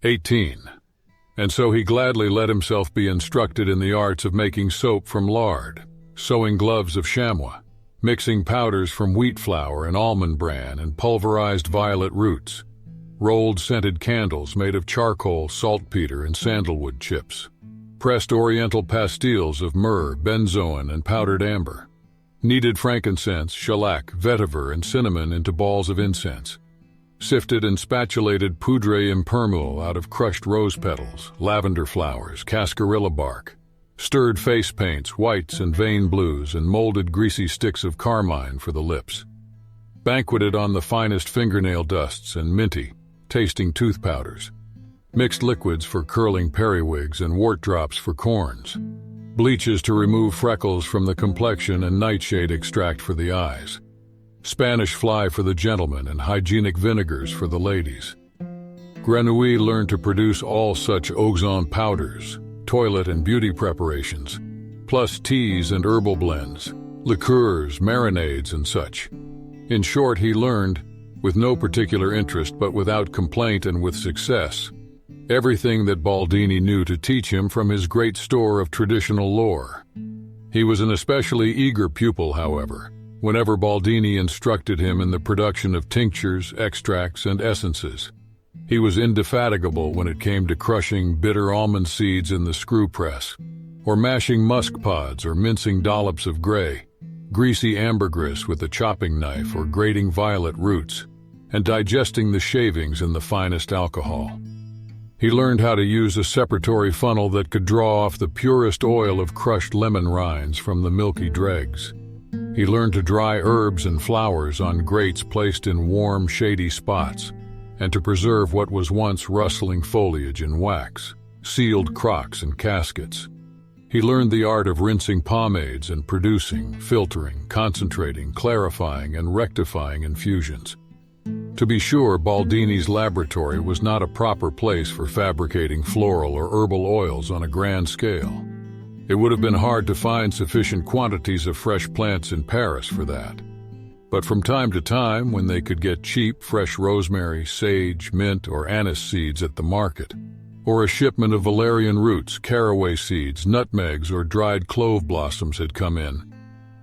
18. And so he gladly let himself be instructed in the arts of making soap from lard, sewing gloves of chamois, mixing powders from wheat flour and almond bran and pulverized violet roots, rolled scented candles made of charcoal, saltpeter, and sandalwood chips, pressed oriental pastilles of myrrh, benzoin, and powdered amber, kneaded frankincense, shellac, vetiver, and cinnamon into balls of incense, sifted and spatulated poudre impermeable out of crushed rose petals, lavender flowers, cascarilla bark, stirred face paints, whites and vein blues, and molded greasy sticks of carmine for the lips, banqueted on the finest fingernail dusts and minty, tasting tooth powders, mixed liquids for curling periwigs and wart drops for corns, bleaches to remove freckles from the complexion and nightshade extract for the eyes, Spanish fly for the gentlemen and hygienic vinegars for the ladies. Grenouille learned to produce all such Auxon powders, toilet and beauty preparations, plus teas and herbal blends, liqueurs, marinades, and such. In short, he learned, with no particular interest but without complaint and with success, everything that Baldini knew to teach him from his great store of traditional lore. He was an especially eager pupil, however, whenever Baldini instructed him in the production of tinctures, extracts, and essences. He was indefatigable when it came to crushing bitter almond seeds in the screw press, or mashing musk pods or mincing dollops of gray, greasy ambergris with a chopping knife or grating violet roots, and digesting the shavings in the finest alcohol. He learned how to use a separatory funnel that could draw off the purest oil of crushed lemon rinds from the milky dregs. He learned to dry herbs and flowers on grates placed in warm, shady spots, and to preserve what was once rustling foliage in wax, sealed crocks and caskets. He learned the art of rinsing pomades and producing, filtering, concentrating, clarifying, and rectifying infusions. To be sure, Baldini's laboratory was not a proper place for fabricating floral or herbal oils on a grand scale. It would have been hard to find sufficient quantities of fresh plants in Paris for that. But from time to time, when they could get cheap, fresh rosemary, sage, mint, or anise seeds at the market, or a shipment of valerian roots, caraway seeds, nutmegs, or dried clove blossoms had come in,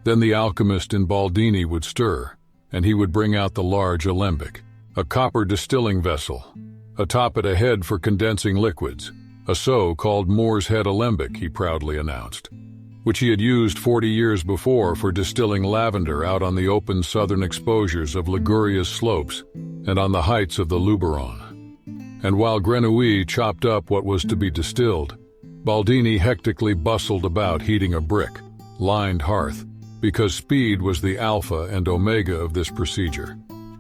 then the alchemist in Baldini would stir, and he would bring out the large alembic, a copper distilling vessel, atop it a head for condensing liquids, a so-called Moor's Head alembic, he proudly announced, which he had used 40 years before for distilling lavender out on the open southern exposures of Liguria's slopes and on the heights of the Luberon. And while Grenouille chopped up what was to be distilled, Baldini hectically bustled about heating a brick-lined hearth, because speed was the alpha and omega of this procedure,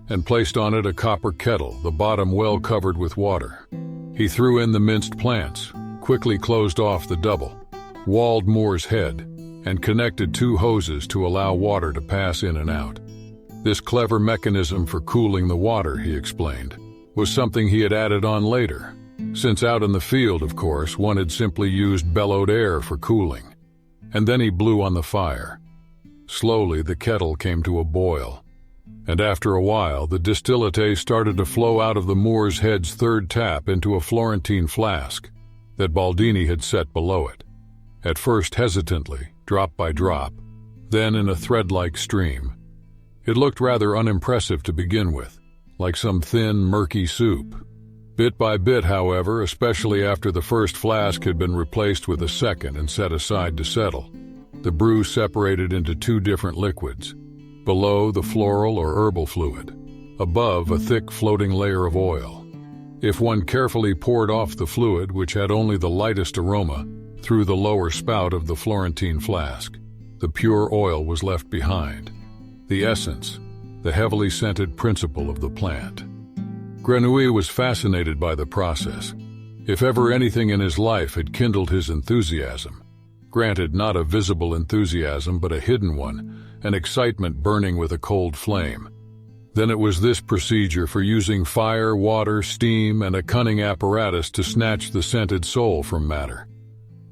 and placed on it a copper kettle, the bottom well covered with water. He threw in the minced plants, quickly closed off the double, walled Moor's Head, and connected 2 hoses to allow water to pass in and out. This clever mechanism for cooling the water, he explained, was something he had added on later, since out in the field, of course, one had simply used bellowed air for cooling. And then he blew on the fire. Slowly the kettle came to a boil, and after a while the distillate started to flow out of the Moor's Head's 3rd tap into a Florentine flask that Baldini had set below it, at first hesitantly, drop by drop, then in a thread-like stream. It looked rather unimpressive to begin with, like some thin, murky soup. Bit by bit, however, especially after the first flask had been replaced with a second and set aside to settle, the brew separated into 2 different liquids. Below, the floral or herbal fluid. Above, a thick floating layer of oil. If one carefully poured off the fluid, which had only the lightest aroma, through the lower spout of the Florentine flask, the pure oil was left behind. The essence, the heavily scented principle of the plant. Grenouille was fascinated by the process. If ever anything in his life had kindled his enthusiasm, granted not a visible enthusiasm but a hidden one, an excitement burning with a cold flame, then it was this procedure for using fire, water, steam, and a cunning apparatus to snatch the scented soul from matter.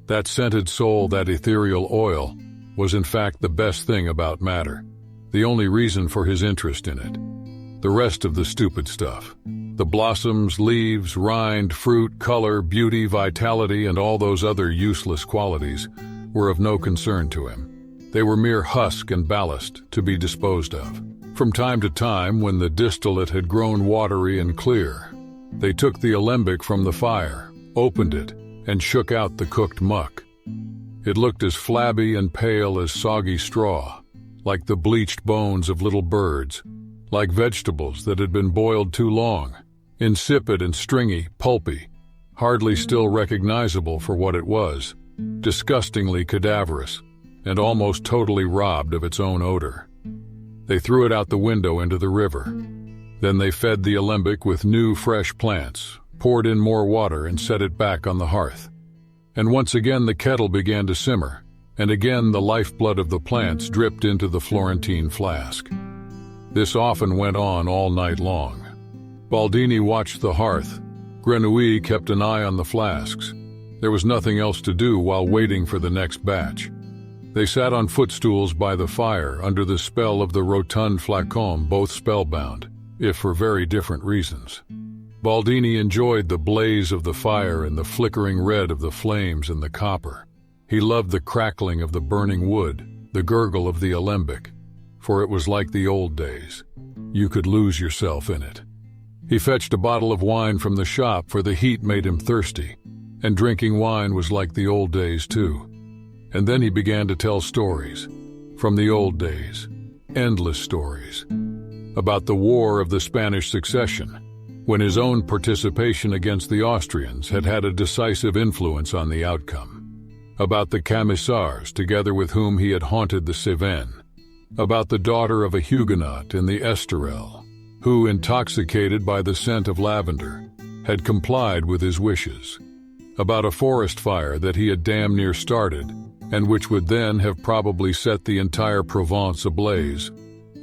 That scented soul, that ethereal oil, was in fact the best thing about matter, the only reason for his interest in it. The rest of the stupid stuff, The blossoms, leaves, rind, fruit, color, beauty, vitality, and all those other useless qualities were of no concern to him. They were mere husk and ballast to be disposed of. From time to time, when the distillate had grown watery and clear, they took the alembic from the fire, opened it, and shook out the cooked muck. It looked as flabby and pale as soggy straw, like the bleached bones of little birds, like vegetables that had been boiled too long, insipid and stringy, pulpy, hardly still recognizable for what it was, disgustingly cadaverous, and almost totally robbed of its own odor. They threw it out the window into the river. Then they fed the alembic with new, fresh plants, poured in more water, and set it back on the hearth. And once again the kettle began to simmer, and again the lifeblood of the plants dripped into the Florentine flask. This often went on all night long. Baldini watched the hearth. Grenouille kept an eye on the flasks. There was nothing else to do while waiting for the next batch. They sat on footstools by the fire under the spell of the rotund flacon, both spellbound, if for very different reasons. Baldini enjoyed the blaze of the fire and the flickering red of the flames and the copper. He loved the crackling of the burning wood, the gurgle of the alembic, for it was like the old days. You could lose yourself in it. He fetched a bottle of wine from the shop, for the heat made him thirsty, and drinking wine was like the old days too. And then he began to tell stories from the old days, endless stories, about the War of the Spanish Succession, when his own participation against the Austrians had had a decisive influence on the outcome, about the Camisards together with whom he had haunted the Cevennes, about the daughter of a Huguenot in the Estoril, who, intoxicated by the scent of lavender, had complied with his wishes, about a forest fire that he had damn near started, and which would then have probably set the entire Provence ablaze,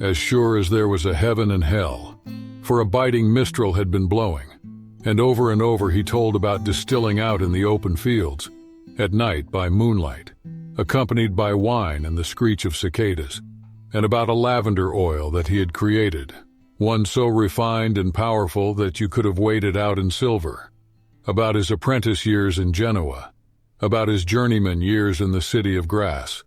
as sure as there was a heaven and hell, for a biting mistral had been blowing. And over he told about distilling out in the open fields, at night by moonlight, accompanied by wine and the screech of cicadas, and about a lavender oil that he had created, one so refined and powerful that you could have weighed it out in silver, about his apprentice years in Genoa, about his journeyman years in the city of Grasse,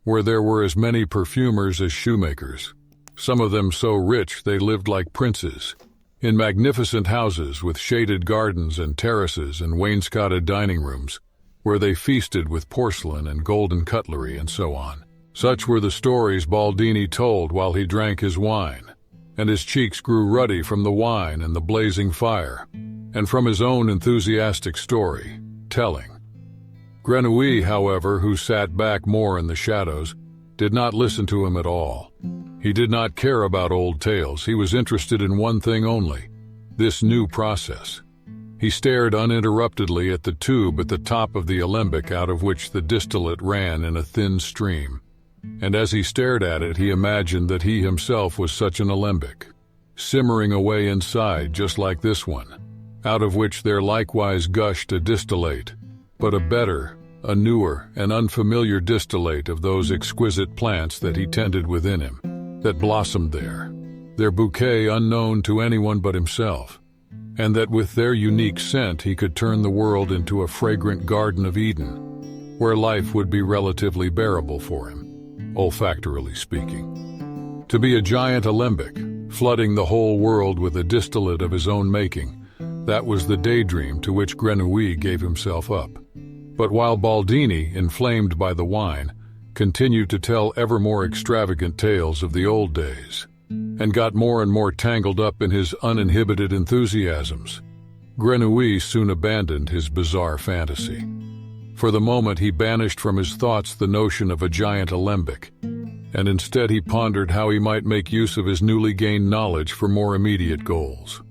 where there were as many perfumers as shoemakers, some of them so rich they lived like princes, in magnificent houses with shaded gardens and terraces and wainscoted dining rooms, where they feasted with porcelain and golden cutlery and so on. Such were the stories Baldini told while he drank his wine, and his cheeks grew ruddy from the wine and the blazing fire, and from his own enthusiastic story, telling. Grenouille, however, who sat back more in the shadows, did not listen to him at all. He did not care about old tales. He was interested in one thing only, this new process. He stared uninterruptedly at the tube at the top of the alembic out of which the distillate ran in a thin stream. And as he stared at it, he imagined that he himself was such an alembic, simmering away inside just like this one, out of which there likewise gushed a distillate, but a better, a newer and unfamiliar distillate of those exquisite plants that he tended within him, that blossomed there, their bouquet unknown to anyone but himself, and that with their unique scent he could turn the world into a fragrant Garden of Eden, where life would be relatively bearable for him, olfactorily speaking. To be a giant alembic, flooding the whole world with a distillate of his own making, that was the daydream to which Grenouille gave himself up. But while Baldini, inflamed by the wine, continued to tell ever more extravagant tales of the old days, and got more and more tangled up in his uninhibited enthusiasms, Grenouille soon abandoned his bizarre fantasy. For the moment he banished from his thoughts the notion of a giant alembic, and instead he pondered how he might make use of his newly gained knowledge for more immediate goals.